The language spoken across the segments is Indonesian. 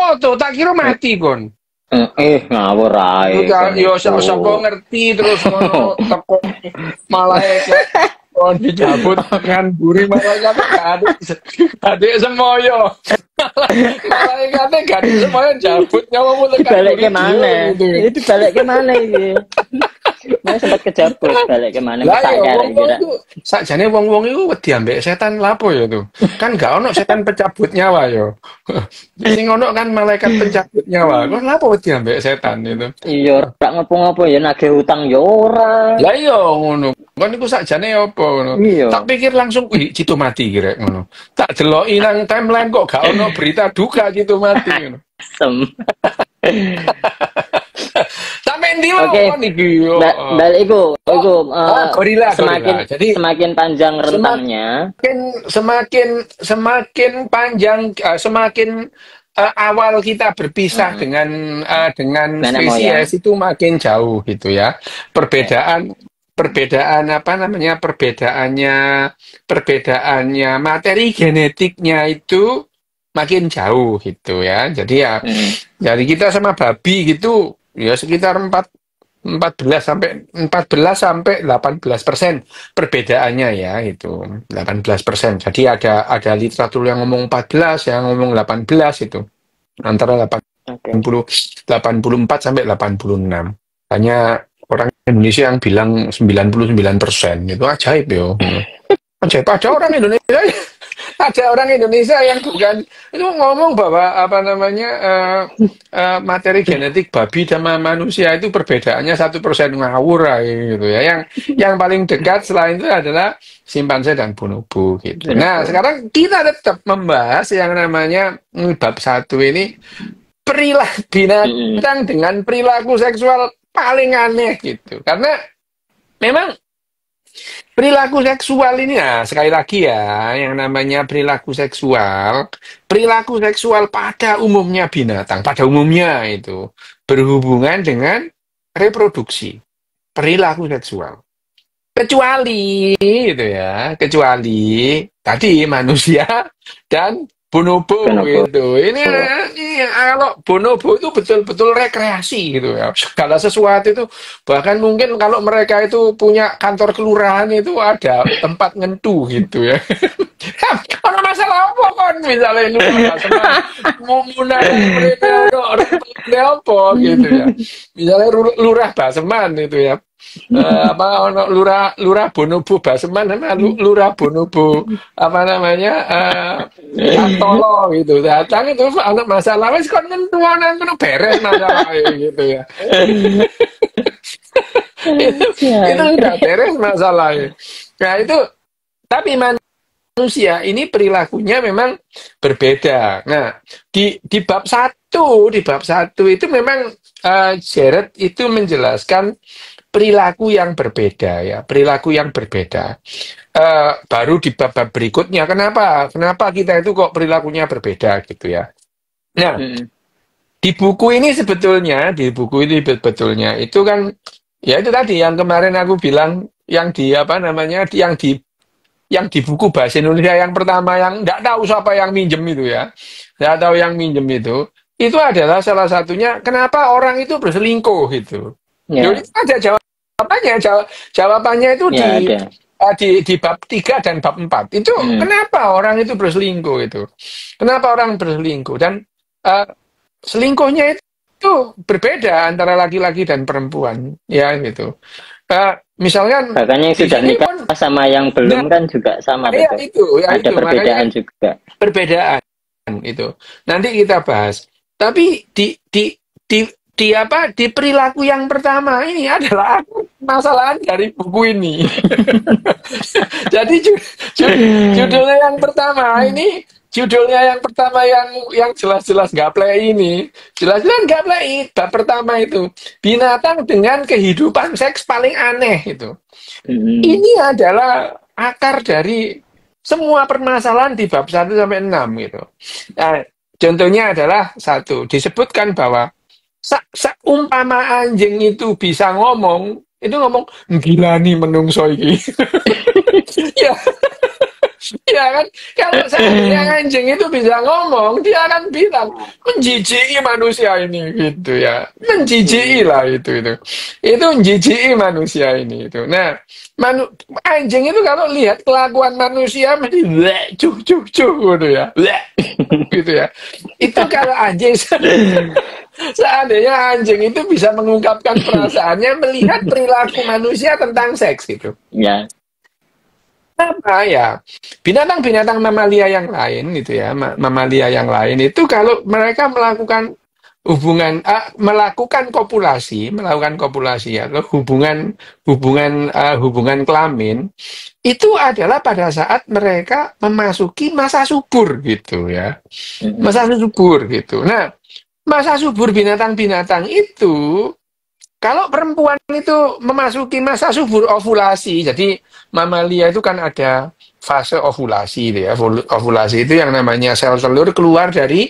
foto, tak kira mati kon. Ngawur ae. Yo sapa ngerti terus ngono teko malaikat kon dijabut dengan buri malaikat adik semoyo. Malaikatnya gak semoyo jabut nyawamu tekan balik ke mana? Itu balik ke mana iki? Nah, sempat kejabut balik ke mana? Lah ya wong-wong itu sakjane wong-wong iku wedi ambek setan lapo ya tuh. Kan gak ono setan pencabut nyawa yo. Sing ono kan malaikat pencabut nyawa. Kok lapo wedi ambek setan itu? Iya, ora ngopo-ngopo ya nagih utang yo ora. Lah iya ngono. Kon niku sakjane apa ngono. Tak pikir langsung wih Cito mati kira ngono. Tak deloki nang timeline kok gak ono berita duka Cito mati ngono. Sampai ndi kon iki yo. Balik iku gorila. Jadi semakin panjang rentangnya, semakin panjang semakin awal kita berpisah dengan spesies itu makin jauh gitu ya. Perbedaan apa namanya? Perbedaannya materi genetiknya itu makin jauh gitu ya. Jadi ya jadi kita sama babi gitu ya sekitar 14 sampai 18% perbedaannya ya itu 18%. Jadi ada literatur yang ngomong 14, yang ngomong 18 itu antara 84 sampai 86. Hanya orang Indonesia yang bilang 99%. Itu ajaib yo. Ajaib. Ada orang Indonesia yang bukan itu ngomong bahwa apa namanya materi genetik babi sama manusia itu perbedaannya 1% ngawur gitu ya. Yang paling dekat selain itu adalah simpanse dan bonobo gitu. Nah sekarang kita tetap membahas yang namanya bab 1 ini perilaku binatang dengan perilaku seksual paling aneh gitu. Karena memang perilaku seksual ini ya sekali lagi ya yang namanya perilaku seksual pada umumnya binatang pada umumnya itu berhubungan dengan reproduksi perilaku seksual kecuali tadi manusia dan bonobo gitu. Ini kalau bonobo itu betul-betul rekreasi gitu ya. Segala sesuatu itu bahkan mungkin kalau mereka itu punya kantor kelurahan itu ada tempat ngentu gitu ya. Kalau masalah apa kan misalnya ini mau munah mereka apa gitu ya. Misalnya lurah Baseman itu ya. Lurah Bonobo Baseman sama lurah Bonobo apa namanya Antolo gitu datang itu anak masalah wis kon ngentuanan kono beres masalah gitu ya. itu udah beres masalahnya. Nah itu tapi manusia ini perilakunya memang berbeda. Nah di bab 1 itu memang Jared itu menjelaskan perilaku yang berbeda ya, perilaku yang berbeda. Baru di bab berikutnya kenapa kita itu kok perilakunya berbeda gitu ya. Nah, di buku ini sebetulnya itu kan ya itu tadi yang kemarin aku bilang yang di apa namanya yang di buku bahasa Indonesia yang pertama yang nggak tahu siapa yang minjem itu ya, nggak tahu yang minjem itu adalah salah satunya kenapa orang itu berselingkuh gitu. Jadi ada jawabannya itu di bab 3 dan bab 4. Itu kenapa orang itu berselingkuh itu? Kenapa orang berselingkuh? Dan selingkuhnya itu berbeda antara laki-laki dan perempuan, ya gitu. Misalkan makanya yang sudah nikah sama yang belum kan juga sama betul. Ada perbedaan juga. Perbedaan itu. Nanti kita bahas. Tapi di perilaku yang pertama ini adalah masalah dari buku ini. Jadi judulnya yang pertama yang jelas-jelas nggak play ini, jelas-jelas nggak play. Bab pertama itu binatang dengan kehidupan seks paling aneh itu. Ini adalah akar dari semua permasalahan di bab 1 sampai 6 gitu. Nah, contohnya adalah disebutkan bahwa umpama anjing itu bisa ngomong, itu ngomong gila nih menungso iki. Ya. Ya kan, kalau seandainya anjing itu bisa ngomong, dia akan bilang menjijiki manusia ini gitu ya, menjijiki lah itu menjijiki manusia ini itu. Nah, anjing itu kalau lihat kelakuan manusia mesti bleh, cuh cuh cuh gitu ya, bleh, gitu ya. Itu kalau anjing seandainya anjing itu bisa mengungkapkan perasaannya melihat perilaku manusia tentang seks gitu. Ya. Apa ya, binatang-binatang mamalia yang lain gitu ya, mamalia yang lain itu kalau mereka melakukan melakukan kopulasi atau hubungan kelamin itu adalah pada saat mereka memasuki masa subur gitu ya, masa subur gitu. Nah, masa subur binatang-binatang itu, kalau perempuan itu memasuki masa subur ovulasi, jadi mamalia itu kan ada fase ovulasi itu ya. Ovulasi itu yang namanya sel telur keluar dari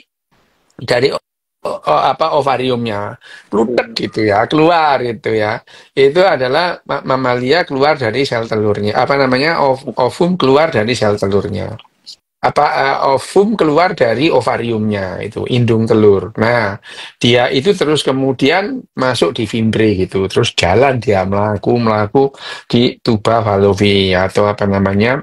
ovariumnya, plutek gitu ya, keluar itu ya. Itu adalah mamalia keluar dari sel telurnya. Apa namanya? Ovum keluar dari sel telurnya. Ovum keluar dari ovariumnya itu indung telur. Nah, dia itu terus kemudian masuk di fimbre gitu, terus jalan dia melaku di tuba fallopi atau apa namanya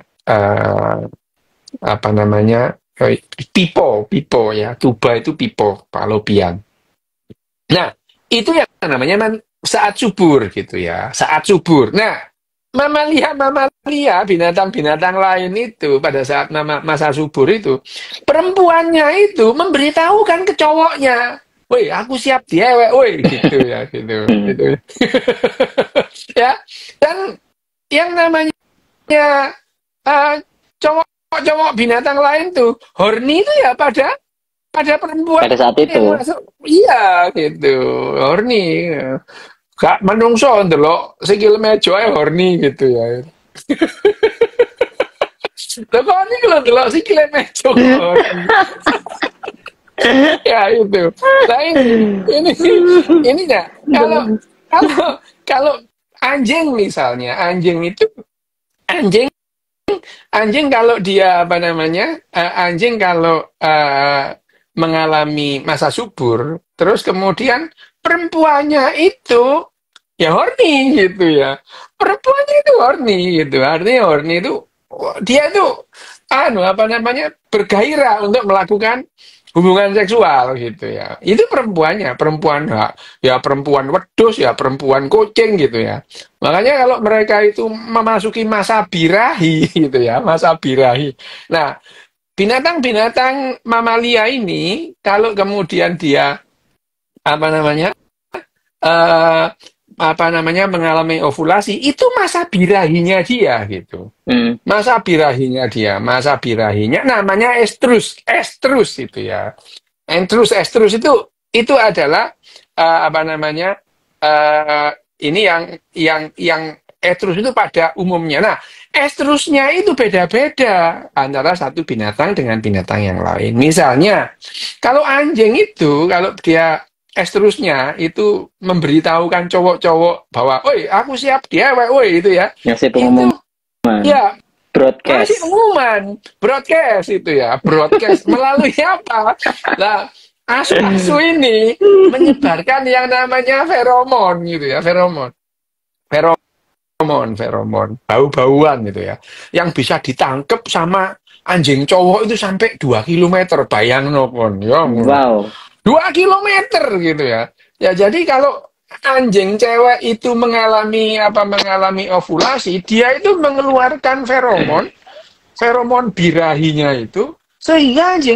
pipo ya, tuba itu pipo fallopian. Nah, itu yang namanya saat subur gitu ya, saat subur. Nah, mamalia, binatang-binatang lain itu pada saat masa subur itu, perempuannya itu memberitahukan ke cowoknya, woi, aku siap diewek, woi, gitu ya, gitu. Ya, dan yang namanya cowok-cowok binatang lain tuh, horny itu ya pada perempuan pada saat itu. Iya, gitu, horny. Gak menungso ndelok sikil meja ae horny gitu ya. Lah kok ini kalau ndelok sikil meja horny. Ya itu. Nah ini ya. Kalau anjing misalnya, anjing kalau dia apa namanya? Anjing kalau mengalami masa subur, terus kemudian perempuannya itu ya horny gitu ya. Perempuannya itu horny gitu. Artinya horny itu dia itu bergairah untuk melakukan hubungan seksual gitu ya. Itu perempuan ya perempuan wedus ya perempuan kucing gitu ya. Makanya kalau mereka itu memasuki masa birahi gitu ya, masa birahi. Nah, binatang-binatang mamalia ini kalau kemudian dia apa namanya mengalami ovulasi, itu masa birahinya dia gitu. Masa birahinya namanya estrus itu ya. Estrus itu adalah ini yang estrus itu pada umumnya. Nah, estrusnya itu beda-beda antara satu binatang dengan binatang yang lain. Misalnya, kalau anjing itu, kalau dia estrusnya itu memberitahukan cowok-cowok bahwa, "Oi, aku siap diewek, woi," itu ya. Ngasih pengumuman. Ya, broadcast. Ngasih pengumuman, broadcast itu ya, broadcast melalui apa? Nah, asu-asu ini menyebarkan yang namanya feromon gitu ya, feromon, bau-bauan gitu ya, yang bisa ditangkap sama anjing cowok itu sampai 2 kilometer, bayang nopon, ya. Wow. 2 kilometer gitu ya. Ya jadi kalau anjing cewek itu mengalami ovulasi, dia itu mengeluarkan feromon birahinya itu, sehingga anjing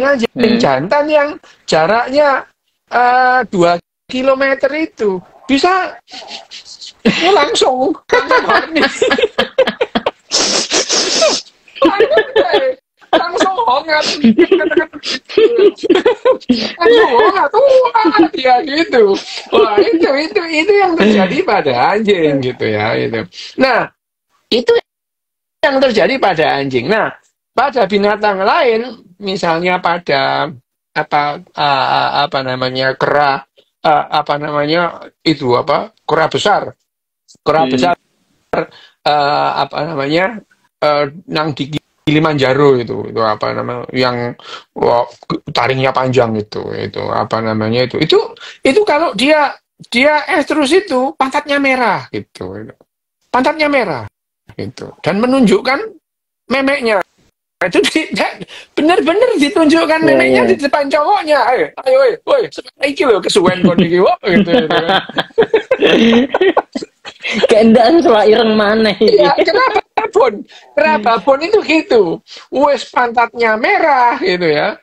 jantan yang jaraknya 2 kilometer itu bisa langsung horny. Langsung hongat dia gitu. Wah, itu yang terjadi pada anjing gitu ya itu. Nah, itu yang terjadi pada anjing. Nah, pada binatang lain misalnya pada kera besar nang Kilimanjaro itu apa namanya yang taringnya panjang itu apa namanya itu kalau dia terus itu pantatnya merah gitu, pantatnya merah gitu dan menunjukkan memeknya. Itu bener-bener ditunjukkan memeknya di depan cowoknya. Ayo, woi, iki lho kesuwen kon iki kok gitu kan. Kayak ndak sesuai ireng maneh iki. Ya, kenapa pun itu gitu. Wes pantatnya merah gitu ya.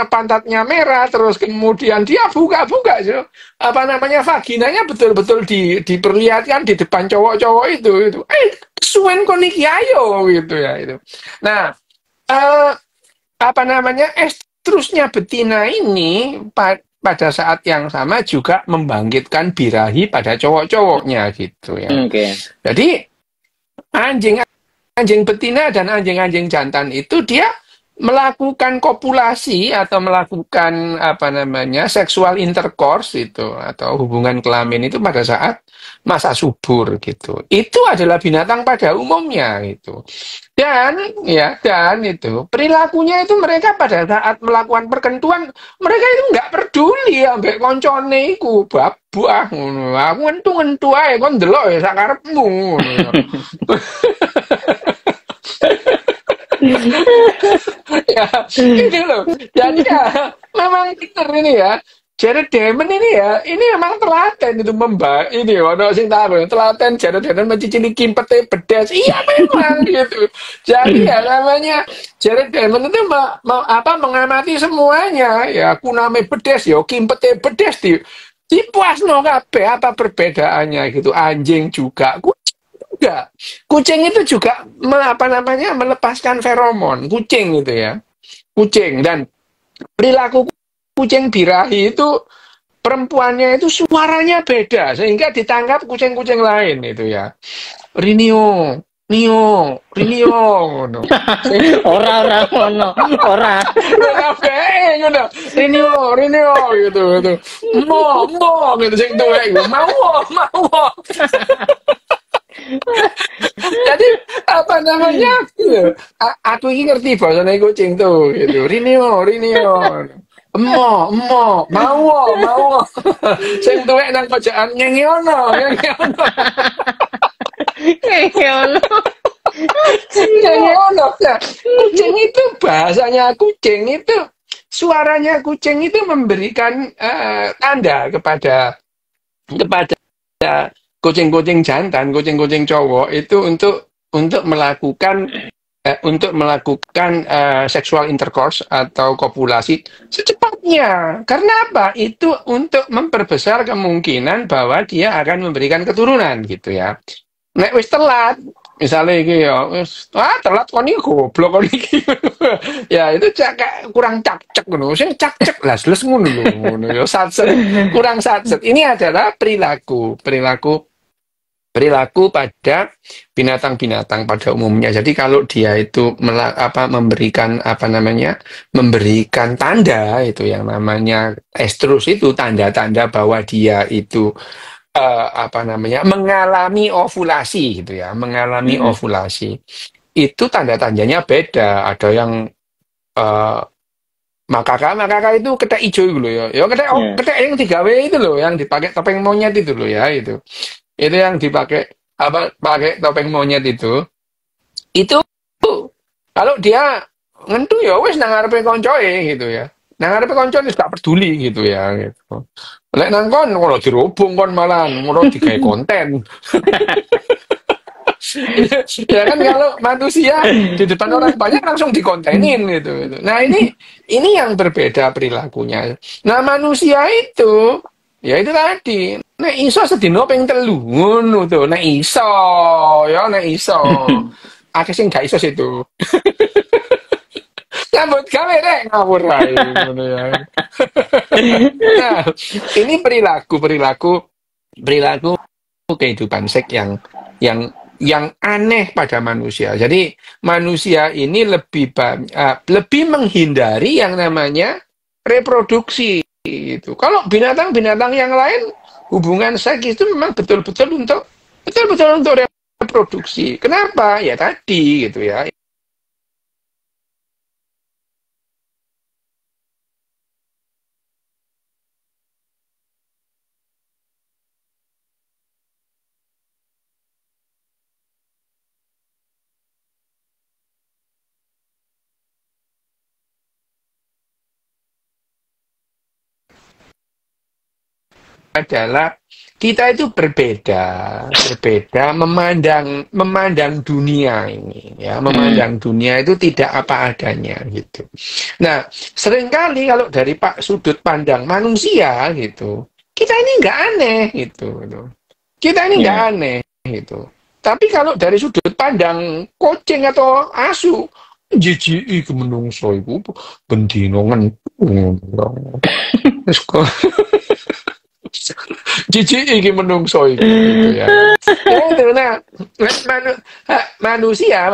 Pantatnya merah terus kemudian dia buka-buka apa namanya vaginanya betul-betul diperlihatkan di depan cowok-cowok itu. Kesuwen kon iki ayo gitu ya itu. Nah, apa namanya estrusnya betina ini pada saat yang sama juga membangkitkan birahi pada cowok-cowoknya gitu ya. Jadi anjing betina dan anjing-anjing jantan itu dia melakukan kopulasi atau melakukan apa namanya seksual intercourse itu atau hubungan kelamin itu pada saat masa subur gitu. Itu adalah binatang pada umumnya gitu. Dan itu perilakunya itu mereka pada saat melakukan perkentuan mereka itu nggak peduli ambek koncone iku babuah ngono. Aku entu ae kon ndelok ya sak karepmu ngono. Ya, ini loh. Jadi ya, memang Peter ini ya. Jared Diamond ini ya, ini memang telaten itu ini ono sing tahu telaten Jared Diamond mencicipi kimpete bedes. Iya memang gitu. Jadi ya namanya Jared Diamond itu mengamati semuanya. Ya aku namanya bedes ya, kimpete bedes dipuasno kabeh apa perbedaannya gitu. Anjing juga juga. Kucing itu juga melepaskan feromon. Kucing itu ya. Kucing dan perilaku kucing birahi itu perempuannya itu suaranya beda sehingga ditangkap kucing-kucing lain itu ya. Rinio, Nio, Rinio ngono. Ora ngono, ora. Ngono. Rinio gitu. Mo gitu sing tuwek mau. Jadi apa namanya? Aku ini ngerti bahasa kucing tuh, gitu. Rinio. Emo, mau. Sing tuwek nang pojokan ngengiono. Ngengiono. Kucing itu bahasanya kucing itu suaranya kucing itu memberikan tanda kepada kucing-kucing jantan, kucing-kucing cowok itu untuk melakukan seksual intercourse atau kopulasi secepatnya. Karena apa? Itu untuk memperbesar kemungkinan bahwa dia akan memberikan keturunan gitu ya. Nek wis telat, misalnya iki ya, telat kon iki goblok kon iki. Ya itu kurang cak-cek ngono. Sing cak-cek les ngono ya satset, kurang satset. Ini adalah perilaku pada binatang-binatang pada umumnya. Jadi kalau dia itu memberikan tanda itu yang namanya estrus itu tanda-tanda bahwa dia itu mengalami ovulasi gitu ya, mengalami ovulasi. Itu tanda-tandanya beda. Ada yang makaka itu ketek hijau gitu ya. Ya ketek yang digawe itu loh, yang dipakai topeng monyet itu loh ya itu. Itu yang dipakai pakai topeng monyet itu kalau dia ngentu ya wis nang ngarepe koncoe gitu ya. Nang ngarepe koncoe wis gak peduli gitu ya gitu. Lek nang kon kalau dirobong kon malah ngono digawe konten. Ya kan kalau manusia di depan orang banyak langsung dikontenin gitu. Nah ini yang berbeda perilakunya. Nah manusia itu ya itu tadi, nek iso sedina ping 3 ngono to, nek iso. Akeh sing gak iso situ. Nyambut gawe rek ngawur ae ngono ya. Nah, ini perilaku kehidupan seks yang aneh pada manusia. Jadi manusia ini lebih menghindari yang namanya reproduksi. Itu. Kalau binatang-binatang yang lain hubungan seks itu memang betul-betul untuk reproduksi. Kenapa? Ya tadi gitu ya. adalah kita itu berbeda memandang dunia ini, ya, memandang dunia itu tidak apa adanya gitu. Nah, seringkali kalau dari sudut pandang manusia gitu, kita ini nggak aneh gitu. Kita ini nggak aneh gitu. Tapi kalau dari sudut pandang kucing atau asu, jijik ke menungso iku bendino ngentung. Jijik iki menungso iki gitu ya. Ya itu nah manusia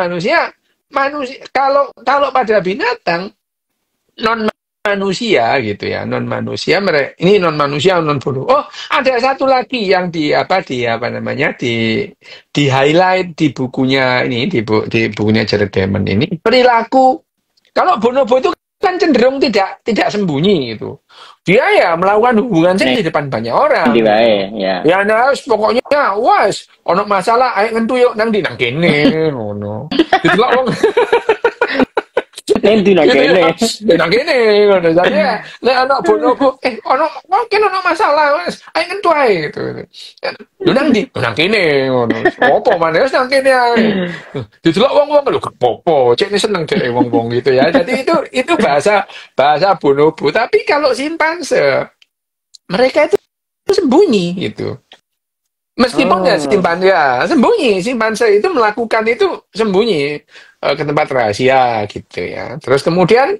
kalau pada binatang non manusia gitu ya, non manusia ini non manusia non bodoh. Oh, ada satu lagi yang di highlight di bukunya ini, di bukunya Jared Diamond ini, perilaku. Kalau bonobo itu kan cenderung tidak sembunyi gitu. Dia ya melakukan hubungan seks di depan banyak orang. Ya nah, pokoknya was ono masalah ayo ngentu yuk nang kene ngono. Didelok wong nang kene ngono. Jadi nek ana bonobo ono mungkin ono masalah wes ayo ngentu ae gitu. Lho nang kene ngono. Opo maneh wis nang kene ae. Didelok wong-wong lho gak apa-apa, cek seneng dek wong-wong gitu ya. Jadi itu bahasa bonobo. Tapi kalau simpanse mereka itu sembunyi gitu. Meskipun sembunyi, simpanse itu melakukan itu sembunyi ke tempat rahasia gitu ya. Terus kemudian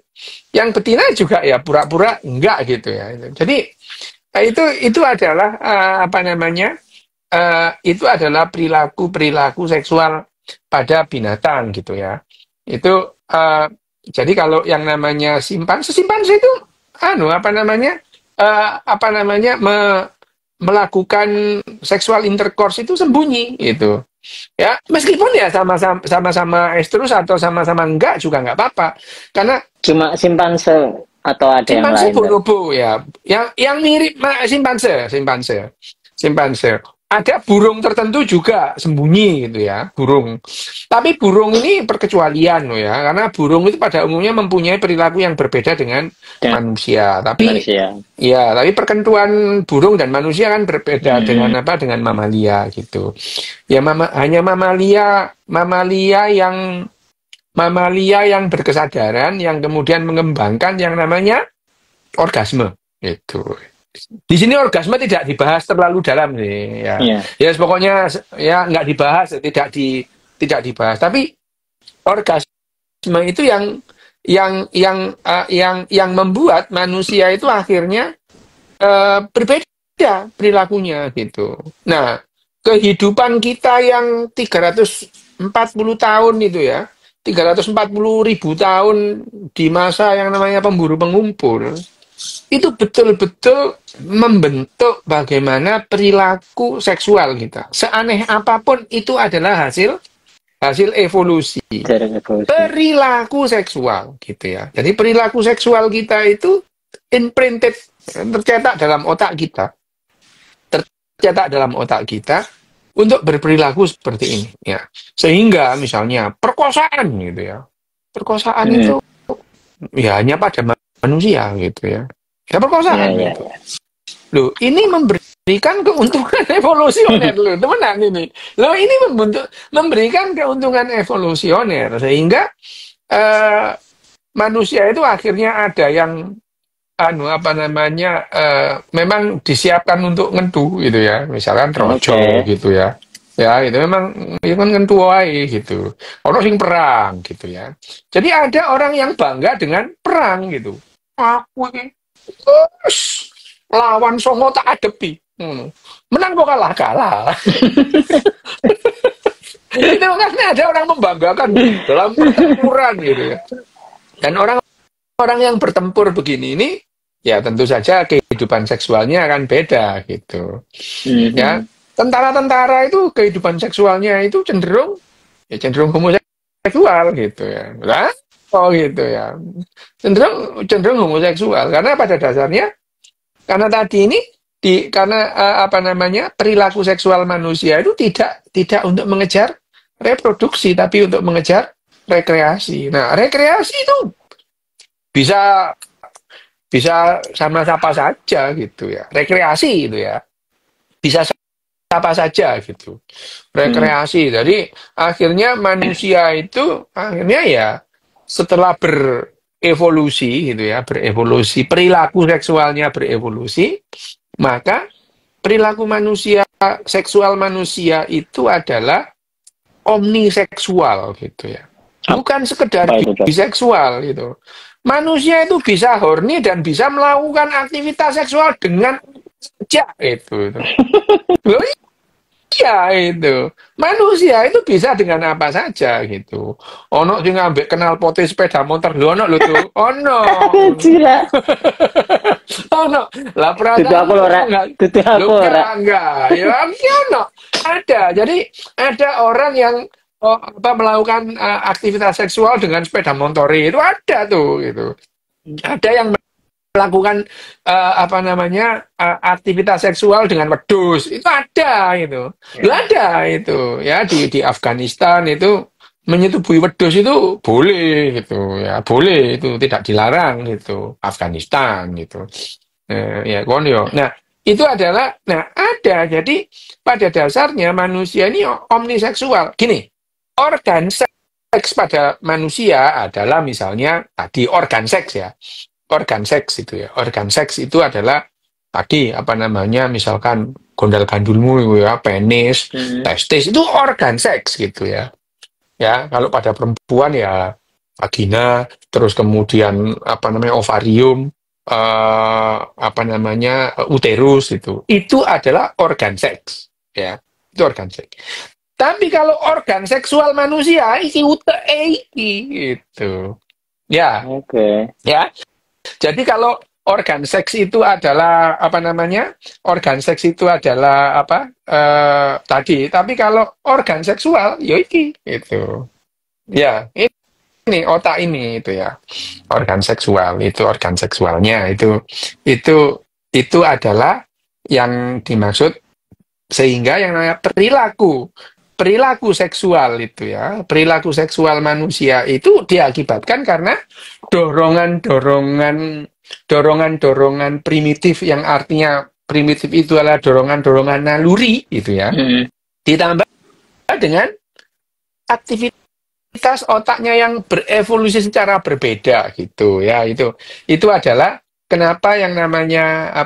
yang betina juga ya pura-pura enggak gitu ya. Jadi itu adalah itu adalah perilaku seksual pada binatang gitu ya. Itu jadi kalau yang namanya simpanse itu melakukan seksual intercourse itu sembunyi gitu. Ya, meskipun ya sama-sama estrus atau sama-sama enggak juga enggak apa-apa. Karena cuma simpanse atau ada yang lain. Simpanse bonobo ya. Yang mirip simpanse. Ada burung tertentu juga sembunyi gitu ya, burung. Tapi burung ini perkecualian loh ya, karena burung itu pada umumnya mempunyai perilaku yang berbeda dengan manusia. Tapi perkentuan burung dan manusia kan berbeda dengan mamalia gitu. Ya hanya mamalia yang berkesadaran yang kemudian mengembangkan yang namanya orgasme gitu. Di sini orgasme tidak dibahas terlalu dalam nih ya. Ya pokoknya ya nggak dibahas, tidak dibahas. Tapi orgasme itu yang membuat manusia itu akhirnya berbeda perilakunya gitu. Nah, kehidupan kita yang 340 tahun itu ya, 340.000 tahun di masa yang namanya pemburu pengumpul, itu betul-betul membentuk bagaimana perilaku seksual kita. Seaneh apapun itu adalah hasil evolusi. Perilaku seksual gitu ya. Jadi perilaku seksual kita itu imprinted, tercetak dalam otak kita untuk berperilaku seperti ini ya. Sehingga misalnya perkosaan gitu ya. Perkosaan itu ya hanya pada manusia gitu ya. Ya perkosaan gitu. Loh, ini memberikan keuntungan evolusioner loh, teman-teman ini. Loh, ini memberikan keuntungan evolusioner sehingga manusia itu akhirnya ada yang memang disiapkan untuk ngentu gitu ya. Misalkan rojo gitu ya. Ya, itu memang kan ngentu wae gitu. Ono sing perang gitu ya. Jadi ada orang yang bangga dengan perang gitu. Aku ini lawan songo tak adepi. Menang kok kalah. Itu kan ada orang membanggakan dalam pertempuran gitu ya. Dan orang yang bertempur begini ini ya tentu saja kehidupan seksualnya akan beda gitu. Ya, tentara-tentara itu kehidupan seksualnya itu cenderung homoseksual gitu ya. Nah, gitu ya. Cenderung homoseksual karena pada dasarnya karena tadi ini perilaku seksual manusia itu tidak untuk mengejar reproduksi tapi untuk mengejar rekreasi. Nah, rekreasi itu bisa sama siapa saja gitu ya. Rekreasi itu ya. bisa apa saja gitu, rekreasi. Jadi akhirnya manusia itu akhirnya ya setelah berevolusi gitu ya, berevolusi, perilaku seksualnya berevolusi, maka perilaku manusia, seksual manusia itu adalah omniseksual gitu ya. Bukan sekedar biseksual gitu. Manusia itu bisa horny dan bisa melakukan aktivitas seksual dengan saja itu. Loh, iya itu. Manusia itu bisa dengan apa saja gitu. Ono sing ngambek kenal potnya sepeda motor lho ono lho tuh. Ono. Ono. Lah perasaan enggak. Ya ono. Ada. Jadi ada orang yang melakukan aktivitas seksual dengan sepeda motor itu ada tuh gitu. Ada yang melakukan aktivitas seksual dengan wedus itu ada itu, ada itu ya di Afghanistan itu menyetubuhi wedus itu boleh gitu ya, boleh itu tidak dilarang gitu Afghanistan gitu ya konyo. Nah itu adalah ada. Jadi pada dasarnya manusia ini omniseksual. Gini, organ seks pada manusia adalah misalnya tadi organ seks ya. Organ seks itu ya. Organ seks itu adalah tadi misalkan gondal gandulmu ya, penis, testis itu organ seks gitu ya. Ya, kalau pada perempuan ya vagina, terus kemudian ovarium, uterus itu. Itu adalah organ seks ya. Itu organ seks. Tapi kalau organ seksual manusia gitu. Ya. Oke. Ya. Jadi kalau organ seks itu adalah organ seks itu adalah tadi. Tapi kalau organ seksual, ya itu. Ya, ini otak ini itu ya. Organ seksual itu organ seksualnya itu adalah yang dimaksud, sehingga yang namanya perilaku seksual itu ya, perilaku seksual manusia itu diakibatkan karena dorongan primitif, yang artinya primitif itu adalah dorongan naluri itu ya, ditambah dengan aktivitas otaknya yang berevolusi secara berbeda gitu ya. Itu adalah kenapa yang namanya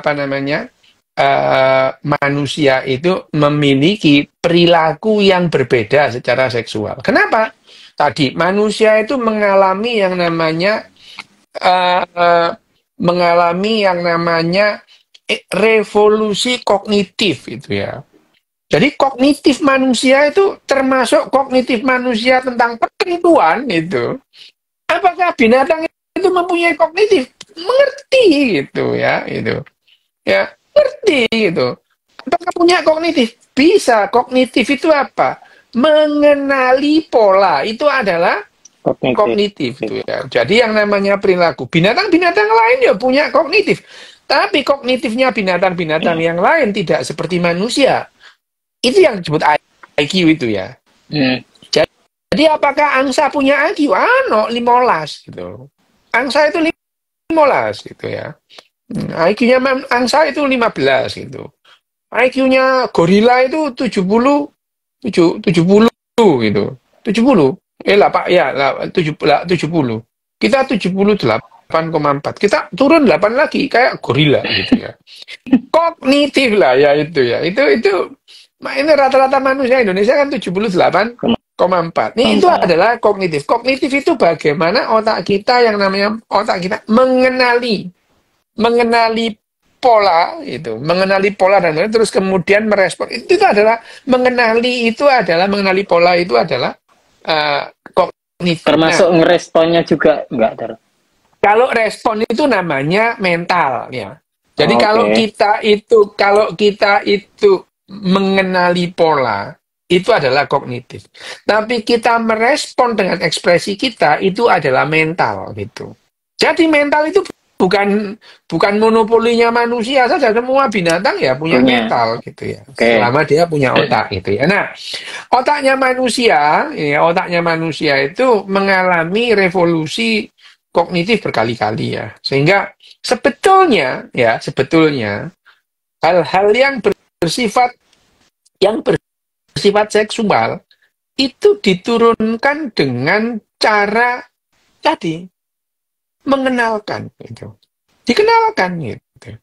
manusia itu memiliki perilaku yang berbeda secara seksual. Kenapa? Tadi manusia itu mengalami yang namanya revolusi kognitif itu ya. Jadi kognitif manusia itu termasuk kognitif manusia tentang pertentuan itu. Apakah binatang itu mempunyai kognitif? Mengerti gitu ya, itu. Ya, ngerti gitu. Apakah punya kognitif? Bisa. Kognitif itu apa? Mengenali pola. Itu adalah kognitif itu ya. Jadi yang namanya perilaku. Binatang-binatang lain ya punya kognitif. Tapi kognitifnya binatang-binatang yang lain tidak seperti manusia. Itu yang disebut IQ itu ya. Jadi apakah angsa punya IQ? 15 gitu. Angsa itu 15 gitu ya. IQ-nya angsa itu 15 gitu. IQ-nya gorila itu 70 gitu. 70. 70. Kita 78,4. Kita turun 8 lagi kayak gorila gitu ya. Kognitif lah ya itu ya. Ini rata-rata manusia Indonesia kan 78,4. Ini itu adalah kognitif. Kognitif itu bagaimana otak kita yang namanya otak kita mengenali pola itu, mengenali pola dan terus kemudian merespon. Itu adalah mengenali pola itu adalah kognitif. Termasuk ngeresponnya juga enggak, Ter? Kalau respon itu namanya mental ya. Jadi kalau kita itu mengenali pola itu adalah kognitif. Tapi kita merespon dengan ekspresi kita itu adalah mental gitu. Jadi mental itu bukan monopolinya manusia saja, semua binatang ya punya mental gitu ya. Selama dia punya otak gitu ya. Nah, otaknya manusia itu mengalami revolusi kognitif berkali-kali ya. Sehingga sebetulnya hal-hal yang bersifat seksual itu diturunkan dengan cara tadi mengenalkan gitu. Dikenalkan gitu.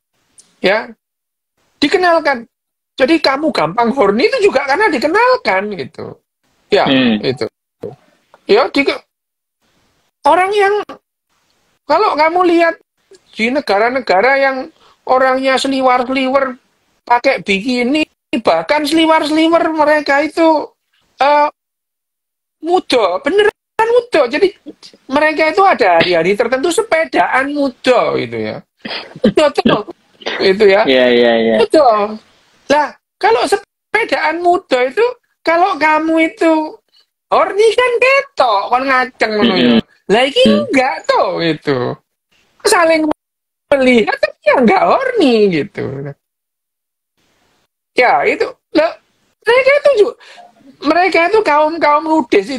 Ya. Dikenalkan. Jadi kamu gampang horny itu juga karena dikenalkan gitu. Ya, itu. Ya, orang yang kalau kamu lihat di negara-negara yang orangnya seliwar-seliwer pakai bikini, bahkan seliwar-seliwer mereka itu muda, beneran muda. Jadi mereka itu ada hari-hari tertentu sepedaan muda gitu ya. Betul. Itu ya. Iya. Betul. Lah, kalau sepedaan muda itu kalau kamu itu horny kan ketok, kan ngaceng ngono ya. Lah iki enggak toh itu. Saling melihat tapi ya enggak horny gitu. Ya, itu. Lah, mereka itu kaum nudes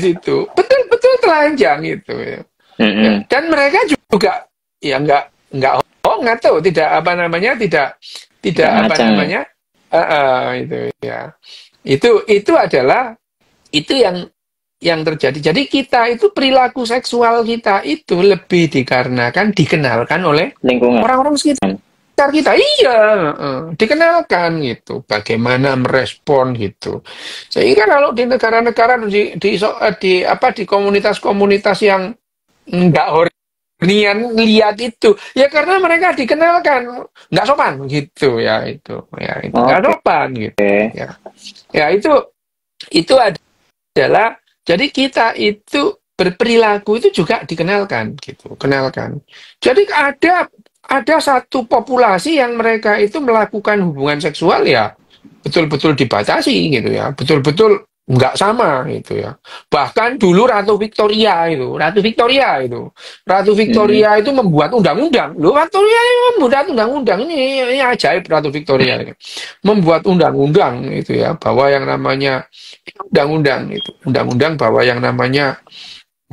itu betul-betul telanjang itu ya. Ya. Dan mereka juga ya enggak tuh, tidak apa namanya apa namanya itu ya. Itu adalah itu yang terjadi. Jadi kita itu perilaku seksual kita itu lebih dikenalkan oleh lingkungan orang-orang sekitar kita. Iya, dikenalkan gitu. Bagaimana merespon gitu. Sehingga kalau di negara-negara di komunitas-komunitas yang enggak hornian lihat itu, ya karena mereka dikenalkan nggak sopan gitu ya itu nggak sopan gitu ya itu adalah jadi kita itu berperilaku itu juga dikenalkan gitu, kenalkan. Jadi ada satu populasi yang mereka itu melakukan hubungan seksual ya betul-betul dibatasi gitu ya, betul-betul nggak sama gitu ya. Bahkan dulu Ratu Victoria itu membuat undang-undang. Loh, Victoria itu membuat undang-undang, ini ajaib Ratu Victoria ini. Membuat undang-undang itu ya, bahwa yang namanya undang-undang bahwa yang namanya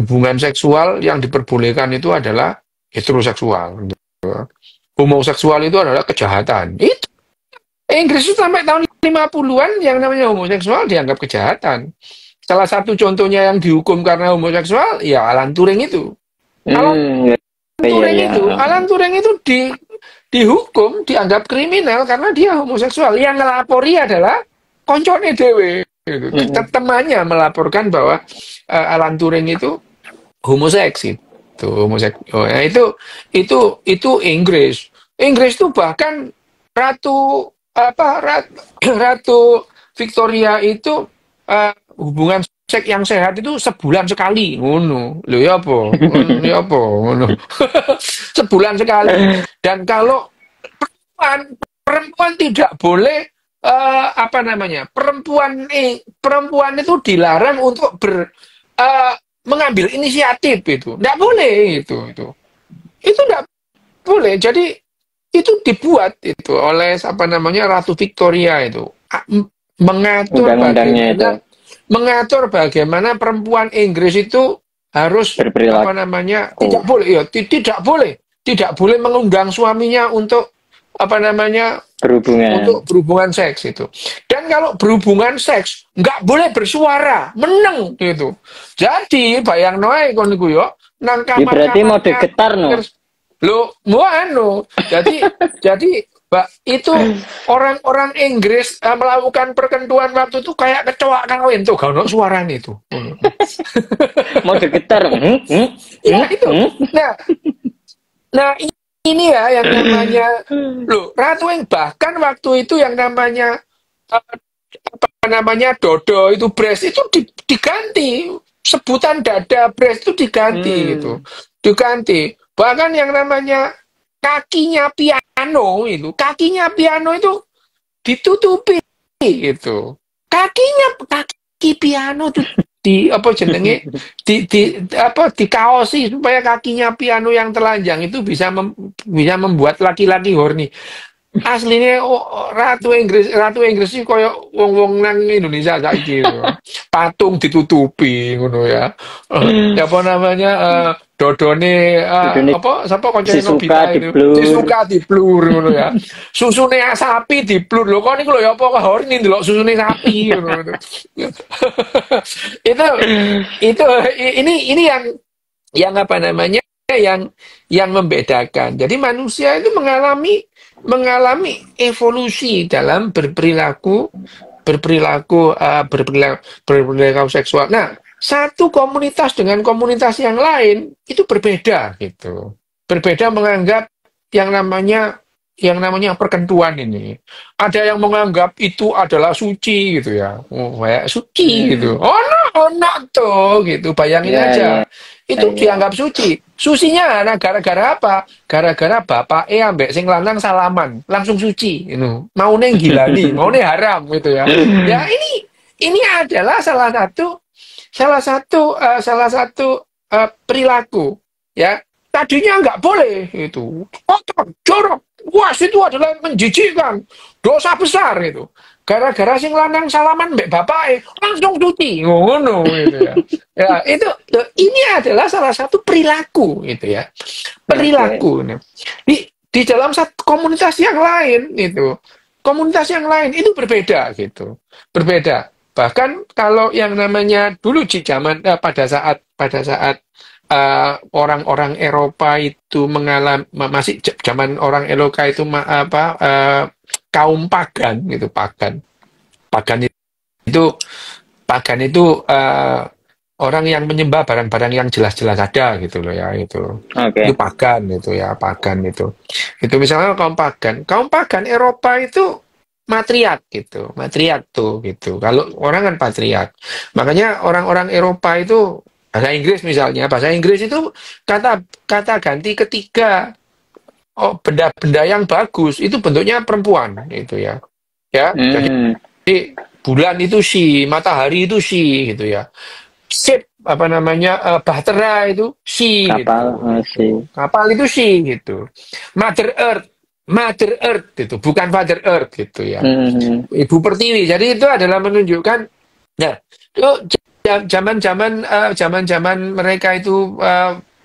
hubungan seksual yang diperbolehkan itu adalah heteroseksual gitu. Homoseksual itu adalah kejahatan. Itu Inggris itu sampai tahun 50-an yang namanya homoseksual dianggap kejahatan. Salah satu contohnya yang dihukum karena homoseksual, ya Alan Turing itu. Alan Turing itu dihukum, dianggap kriminal karena dia homoseksual. Yang ngelapori adalah koncone dewe. Gitu. Temannya melaporkan bahwa Alan Turing itu homoseks itu. Itu Inggris. Inggris itu bahkan Ratu Victoria itu hubungan seks yang sehat itu sebulan sekali ngono. Lho ya apa? Ngono. Sebulan sekali. Dan kalau perempuan tidak boleh perempuan itu dilarang untuk mengambil inisiatif itu. Enggak boleh itu. Itu enggak boleh. Jadi itu dibuat itu oleh Ratu Victoria itu mengatur bagaimana perempuan Inggris itu harus tidak boleh mengundang suaminya untuk berhubungan seks itu. Dan kalau berhubungan seks nggak boleh bersuara, meneng gitu. Jadi bayang noe kon niku yo nang kamar. Berarti mau getar no. Lo jadi itu orang-orang Inggris melakukan perkenduan waktu itu kayak kecoak kawin tuh, gak ono suarane itu. Mau digetar. Ya itu. Nah ini ya yang namanya Ratu yang bahkan waktu itu yang namanya dodo itu breast itu diganti, sebutan dada breast itu diganti gitu. Bahkan yang namanya kakinya piano itu ditutupi gitu. Kaki piano itu dikaosi supaya kakinya piano yang telanjang itu bisa membuat laki-laki horny. aslinya ratu Inggris sih koyo wong-wong nang Indonesia saiki patung ditutupi ngono ya. Ya apa namanya dodone apa sapa koncone Shizuka Nobita di itu blur. disuka diblur ngono ya. Susune sapi diblur lho kok niku lho ya apa horny ndelok susune sapi ngono. itu ini yang apa namanya yang membedakan. Jadi manusia itu mengalami evolusi dalam berperilaku seksual. Nah, satu komunitas dengan komunitas yang lain itu berbeda gitu. Berbeda menganggap yang namanya perkentuan ini. Ada yang menganggap itu adalah suci gitu ya. Oh, kayak suci gitu. Oh no tuh gitu. Bayangin Ya, aja. ya, Itu ya. dianggap suci. Susinya nah gara-gara apa? Gara-gara bapak ambek sing lanang salaman, langsung suci itu. Mau neng gilani, mau neng haram gitu ya. Ya ini adalah perilaku ya. Tadinya nggak boleh itu. Kotor, jorok. Wah, itu adalah menjijikkan. Dosa besar itu. Gara-gara sing lanang salaman mbek bapak langsung cuti ngono gitu ya. Ya, ini adalah salah satu perilaku gitu ya. Oke. Perilaku. Nah, di dalam satu komunitas yang lain itu. Komunitas yang lain itu berbeda gitu. Berbeda. Bahkan kalau yang namanya dulu di zaman pada saat orang-orang Eropa itu masih zaman orang Eropa itu kaum pagan gitu pagan itu pagan itu orang yang menyembah barang-barang yang jelas-jelas ada gitu loh ya itu Oke. pagan itu misalnya kaum pagan Eropa itu matriark tuh gitu kalau orang kan patriark makanya orang-orang Eropa itu bahasa Inggris itu kata kata ganti ketiga benda-benda yang bagus itu bentuknya perempuan itu ya jadi Hmm, bulan itu matahari itu gitu ya ship apa namanya bahtera itu kapal gitu masih. kapal itu gitu Mother Earth itu bukan Father Earth gitu ya Hmm, Ibu Pertiwi jadi itu adalah menunjukkan ya itu zaman-zaman mereka itu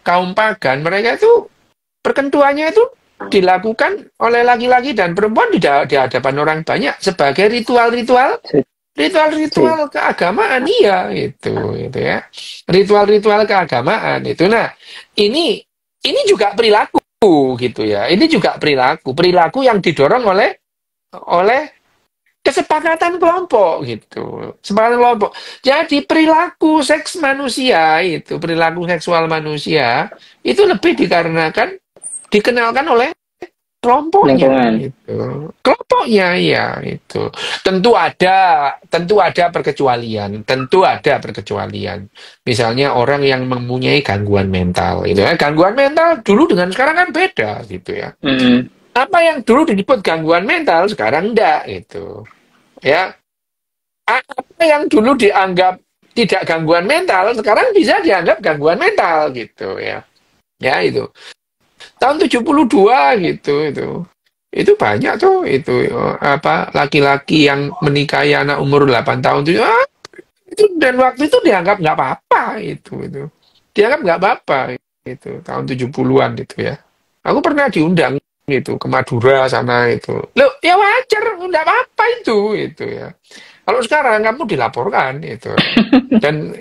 kaum pagan mereka itu perkentuannya itu dilakukan oleh laki-laki dan perempuan di hadapan orang banyak sebagai ritual-ritual suci. ritual-ritual keagamaan iya itu ya ritual-ritual keagamaan itu nah ini juga perilaku gitu ya ini juga perilaku yang didorong oleh kesepakatan kelompok gitu kesepakatan kelompok jadi perilaku seks manusia itu perilaku seksual manusia itu lebih dikenalkan oleh kelompoknya Lingkungan. itu kelompoknya ya itu tentu ada perkecualian misalnya orang yang mempunyai gangguan mental itu ya gangguan mental dulu dengan sekarang kan beda gitu ya Hmm, apa yang dulu disebut gangguan mental sekarang enggak gitu ya apa yang dulu dianggap tidak gangguan mental sekarang bisa dianggap gangguan mental gitu ya itu tahun 72 gitu itu banyak tuh itu apa laki-laki yang menikahi anak umur 8 tahun itu dan waktu itu dianggap nggak apa-apa itu dianggap nggak apa-apa itu tahun 70-an itu ya aku pernah diundang itu ke Madura sana itu loh ya wajar nggak apa-apa itu ya kalau sekarang kamu dilaporkan itu dan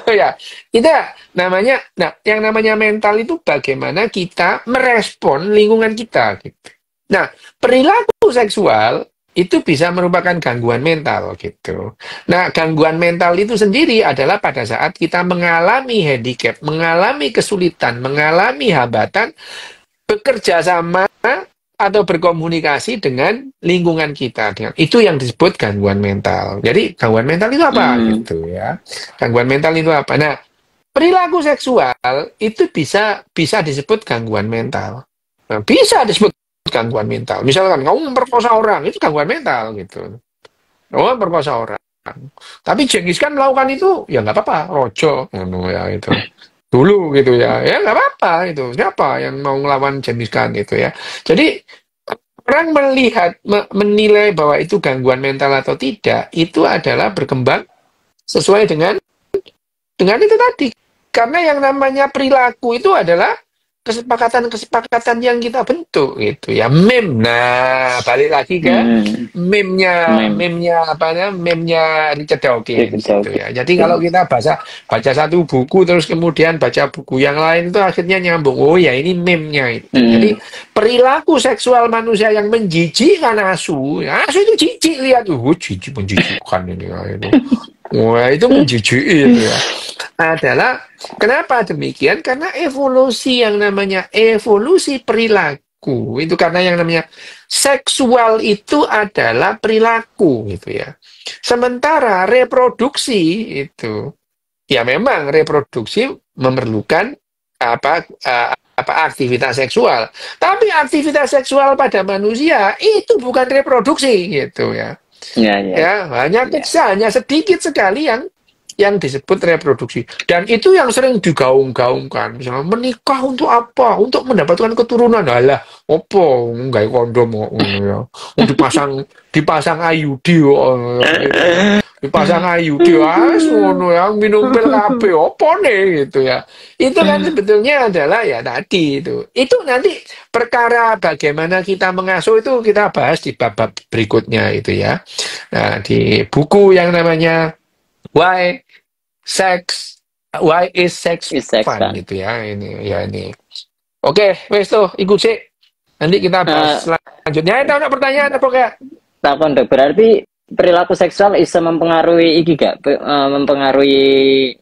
ya itu namanya yang namanya mental itu bagaimana kita merespon lingkungan kita gitu. Nah perilaku seksual itu bisa merupakan gangguan mental gitu. Nah gangguan mental itu sendiri adalah pada saat kita mengalami handicap, mengalami kesulitan, mengalami hambatan bekerja sama atau berkomunikasi dengan lingkungan kita. Itu yang disebut gangguan mental. Jadi gangguan mental itu apa hmm. gitu ya? Gangguan mental itu apa? Nah, perilaku seksual itu bisa disebut gangguan mental. Nah, bisa disebut gangguan mental. Misalkan kamu memperkosa orang, itu gangguan mental gitu. Kamu memperkosa orang. Tapi Genghis Khan melakukan itu, ya nggak apa-apa, rojo, ya itu. Dulu gitu ya nggak apa-apa itu. Siapa yang mau ngelawan Genghis Khan itu ya? Jadi orang melihat, menilai bahwa itu gangguan mental atau tidak, itu adalah berkembang sesuai dengan itu tadi. Karena yang namanya perilaku itu adalah kesepakatan-kesepakatan yang kita bentuk gitu ya. Meme. Nah, balik lagi ke meme-nya apa namanya? Meme-nya Richard Dawkins gitu ya. Jadi kalau kita baca satu buku terus kemudian baca buku yang lain itu akhirnya nyambung. Oh ya, ini meme-nya itu. Jadi perilaku seksual manusia yang menjijikkan asu. Ya, asu itu jijik, lihat tuh, jijik menjijikkan ini ya, itu. Wah, itu menjijiki itu ya. Adalah kenapa demikian? Karena evolusi yang namanya evolusi perilaku itu, karena yang namanya seksual itu adalah perilaku gitu ya. Sementara reproduksi itu ya memang reproduksi memerlukan apa aktivitas seksual. Tapi aktivitas seksual pada manusia itu bukan reproduksi gitu ya. Ya, hanya sedikit sekali yang disebut reproduksi, dan itu yang sering digaung-gaungkan, misalnya menikah untuk apa? Untuk mendapatkan keturunan. Alah, opo nggak kondom ya, dipasang IUD dipasang IUD ngono ya, minum pil kabeh opo nih gitu ya. Itu kan sebetulnya adalah ya tadi itu nanti perkara bagaimana kita mengasuh itu kita bahas di bab-bab berikutnya itu ya. Nah, di buku yang namanya Why is sex fun gitu ya, ini. Oke, wes tuh ikut sih. Nanti kita bahas selanjutnya. Ada pertanyaan apa enggak? Takon dok, berarti perilaku seksual bisa mempengaruhi mempengaruhi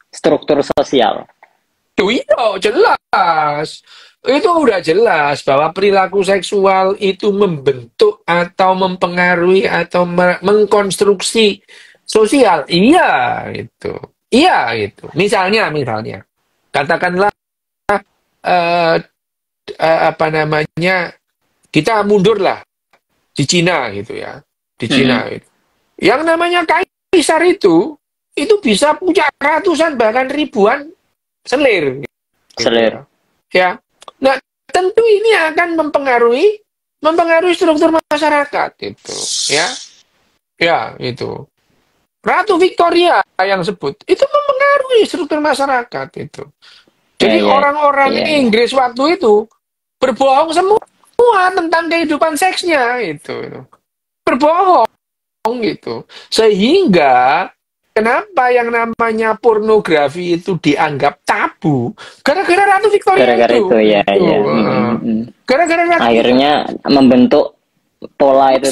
struktur sosial. Iya, jelas. Itu udah jelas bahwa perilaku seksual itu membentuk atau mempengaruhi atau mengkonstruksi sosial. Iya, itu. Iya, itu. Misalnya katakanlah apa namanya, kita mundur lah di Cina gitu ya. Di Cina itu. Yang namanya kaisar itu bisa punya ratusan bahkan ribuan selir. Selir. Ya. Nah, tentu ini akan mempengaruhi struktur masyarakat itu, ya. Ya, itu. Ratu Victoria yang sebut itu mempengaruhi struktur masyarakat itu. Jadi orang-orang Inggris waktu itu berbohong semua tentang kehidupan seksnya itu. Berbohong gitu. Sehingga kenapa yang namanya pornografi itu dianggap tabu? Gara-gara Ratu Victoria itu. Gara-gara Ratu. Akhirnya membentuk pola itu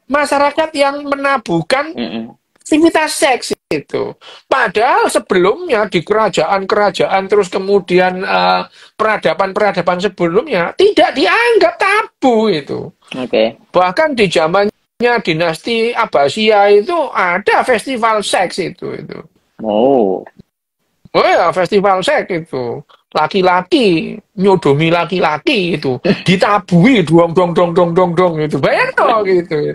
masyarakat yang menabuhkan aktivitas seks itu. Padahal sebelumnya di kerajaan-kerajaan terus kemudian peradaban-peradaban sebelumnya tidak dianggap tabu itu. Bahkan di zamannya dinasti Abbasiyah itu ada festival seks itu. Oh ya, festival seks itu. Laki-laki nyodomi laki-laki itu ditabui dong itu. Bayang dong gitu.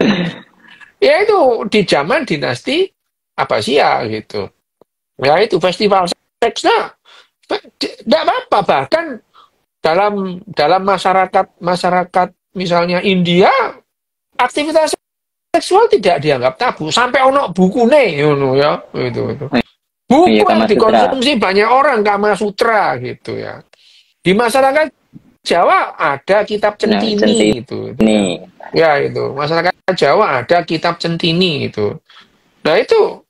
Ya itu di zaman dinasti Abbasiyah gitu. Ya itu festival seks. Nah, tidak apa-apa, bahkan dalam masyarakat misalnya India, aktivitas seksual tidak dianggap tabu sampai ono bukune ya itu. Buku yang dikonsumsi banyak orang, Kama Sutra gitu ya. Di masyarakat Jawa ada kitab Centini itu. Ya itu, masyarakat Jawa ada kitab Centini itu. Nah itu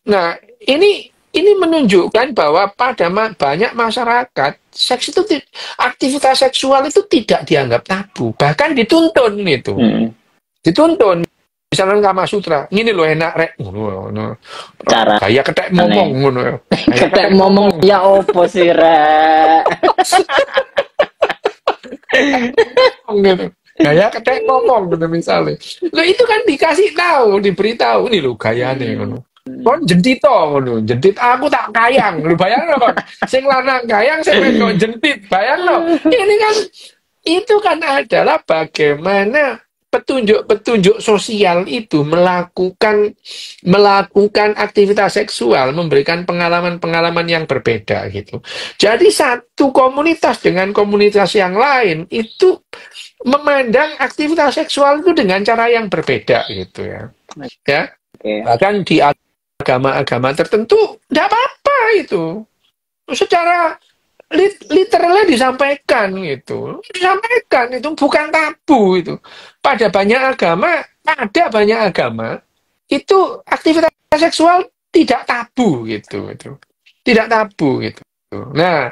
nah ini menunjukkan bahwa pada banyak masyarakat seks itu aktivitas seksual itu tidak dianggap tabu, bahkan dituntun itu. Dituntun. Misalnya Kama Sutra, ini lo enak rek, cara kayak ketek momong ngono. Ketek momong ya opo sih rek. Gitu. Kayak ketek momong gitu misalnya. Lo itu kan dikasih tahu, diberitahu nih lo gayane ngono. Kon jentit ngono, jentit aku tak kayang. Lu bayangno kon. Sing lanang kayang, sing wedok jentit. Bayangno. Ini kan itu kan adalah bagaimana petunjuk sosial itu melakukan aktivitas seksual, memberikan pengalaman-pengalaman yang berbeda gitu. Jadi satu komunitas dengan komunitas yang lain itu memandang aktivitas seksual itu dengan cara yang berbeda gitu ya. Ya. Bahkan di agama-agama tertentu tidak apa-apa itu. Secara literalnya disampaikan gitu, itu bukan tabu itu. Pada banyak agama itu aktivitas seksual tidak tabu gitu, tidak tabu gitu. Nah,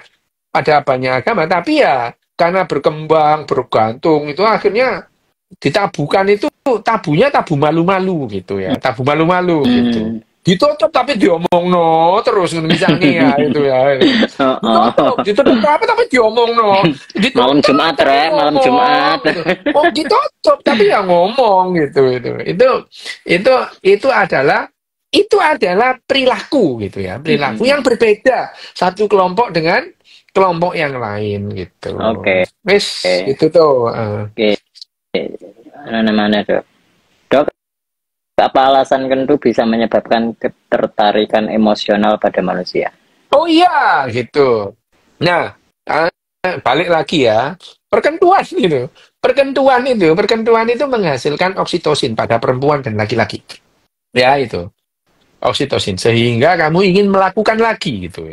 pada banyak agama, tapi ya karena berkembang bergantung itu akhirnya ditabukan, itu tabunya tabu malu-malu gitu ya, tabu malu-malu gitu. Ditutup tapi diomongno terus misalnya ya itu ya. Ditutup apa tapi diomongno. Malam Jumat malam Jumat. Oh ditutup tapi ya ngomong gitu itu. Itu adalah perilaku gitu ya, perilaku yang berbeda satu kelompok dengan kelompok yang lain gitu. Oke. Wes itu tuh. Oke. Mana Dok? Apa alasan kentu bisa menyebabkan ketertarikan emosional pada manusia? Oh iya, gitu. Nah, balik lagi ya, perkentuan itu menghasilkan oksitosin pada perempuan dan laki-laki. Ya itu, oksitosin, sehingga kamu ingin melakukan lagi gitu.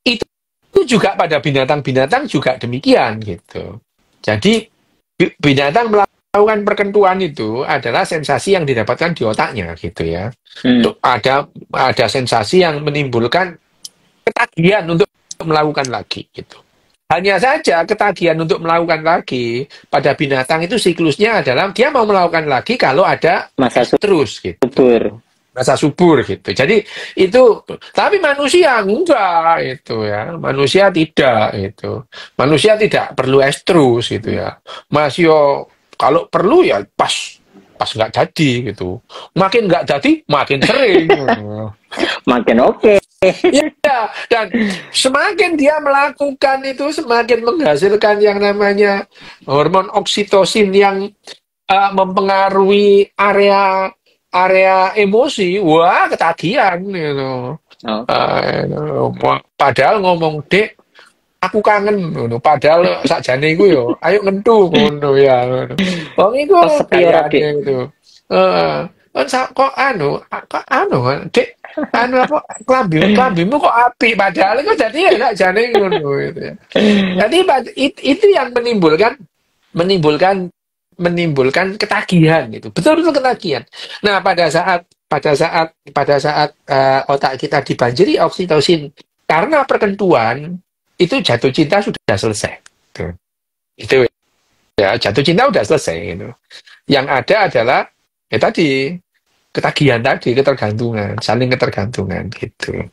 Itu juga pada binatang-binatang juga demikian gitu. Jadi binatang melakukan perkentuan itu adalah sensasi yang didapatkan di otaknya gitu ya. Ada sensasi yang menimbulkan ketagihan untuk melakukan lagi gitu. Hanya saja ketagihan untuk melakukan lagi pada binatang itu siklusnya adalah dia mau melakukan lagi kalau ada masa terus gitu. Masa subur gitu. Jadi itu, tapi manusia enggak itu ya. Manusia tidak itu. Manusia tidak perlu estrus gitu ya. Masih kalau perlu ya pas nggak jadi gitu. Makin nggak jadi makin sering. Makin oke. Iya, dan semakin dia melakukan itu semakin menghasilkan yang namanya hormon oksitosin yang mempengaruhi area emosi. Wah, ketagihan gitu. Padahal ngomong, "Dek, aku kangen," ngono. Padahal sakjane iku yo, ayo ngentu ngono ya. Wong iku kayane itu. Kok Dek, apa klambimu kok apik, padahal itu jadi ya sakjane ngono gitu ya. Jadi itu yang menimbulkan ketagihan gitu. Betul-betul ketagihan. Nah, pada saat otak kita dibanjiri oksitosin karena perkentuan, itu jatuh cinta sudah selesai. Itu ya, jatuh cinta sudah selesai gitu. Yang ada adalah ya tadi ketagihan tadi, ketergantungan, saling ketergantungan gitu.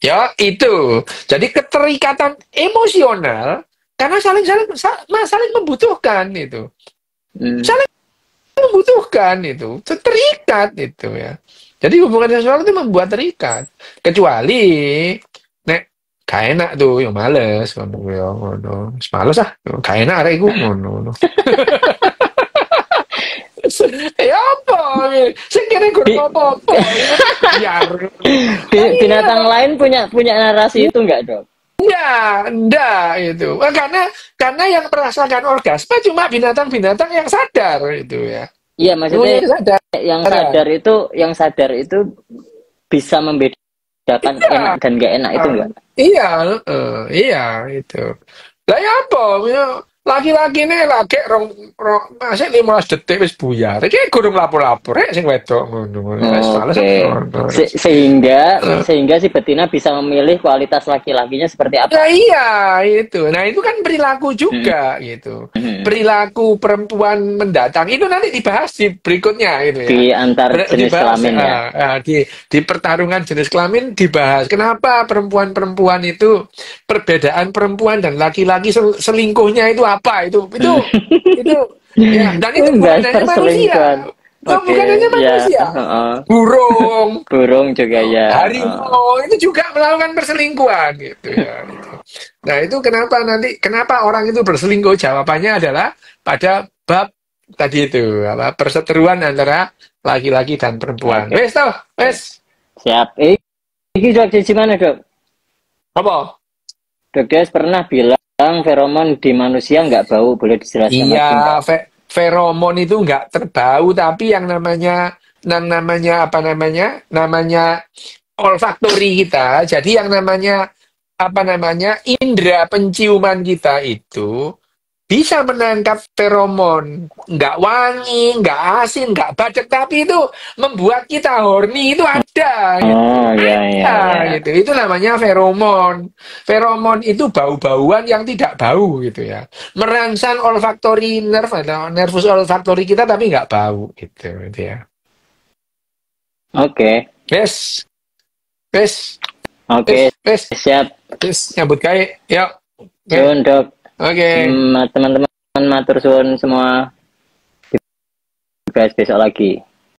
Ya itu. Jadi keterikatan emosional karena saling membutuhkan itu. Saling membutuhkan itu, terikat itu ya. Jadi hubungan seksual itu membuat terikat. Kecuali gak enak tuh, yang males ngono. Males gak enak arek iku ngono. Ya apa? Sing kene guru apa-apa. Binatang lain punya narasi itu enggak, Dok? Enggak itu. Karena yang merasakan orgasme cuma binatang-binatang yang sadar itu ya. Iya, maksudnya yang sadar itu bisa membedakan enak dan gak enak itu enggak? Iya itu. Lah ya apa? Laki-laki ini lagi masih 15 detik wis buyar. Iki gurung lapor-lapor sing wedok ngono. Sehingga si betina bisa memilih kualitas laki-lakinya seperti apa. Nah, iya itu. Nah, itu kan perilaku juga gitu. Perilaku perempuan mendatang itu nanti dibahas di berikutnya gitu ya. Di antar jenis kelamin ya. Di pertarungan jenis kelamin dibahas. Kenapa perempuan-perempuan itu, perbedaan perempuan dan laki-laki selingkuhnya itu apa itu ya, dan itu bukan hanya manusia. Bukan hanya manusia. Burung juga ya. Harimau itu juga melakukan perselingkuhan gitu ya. Nah, itu kenapa orang itu berselingkuh? Jawabannya adalah pada bab tadi itu apa perseteruan antara laki-laki dan perempuan. Oke. Wes toh, wes. Siap. Iki dok di mana dok? Apa? Dok Des pernah bilang feromon di manusia nggak bau, boleh dijelaskan lagi nggak? Iya, feromon itu nggak terbau, tapi yang namanya apa namanya olfaktori kita. Jadi yang namanya apa namanya indera penciuman kita itu bisa menangkap feromon, nggak wangi, nggak asin, nggak bacek, tapi itu membuat kita horny itu ada, gitu. Oh ya ya ya. Gitu. Itu namanya feromon. Feromon itu bau-bauan yang tidak bau, gitu ya. Merangsang olfaktori nerve atau nervus olfaktori kita, tapi nggak bau, gitu ya. Oke. Yes, yes, Oke. yes, Siap. yes, nyambut gawe, yuk. Oke. Suwun dok. Oke. Teman-teman matur suwun semua. Dibahas besok lagi.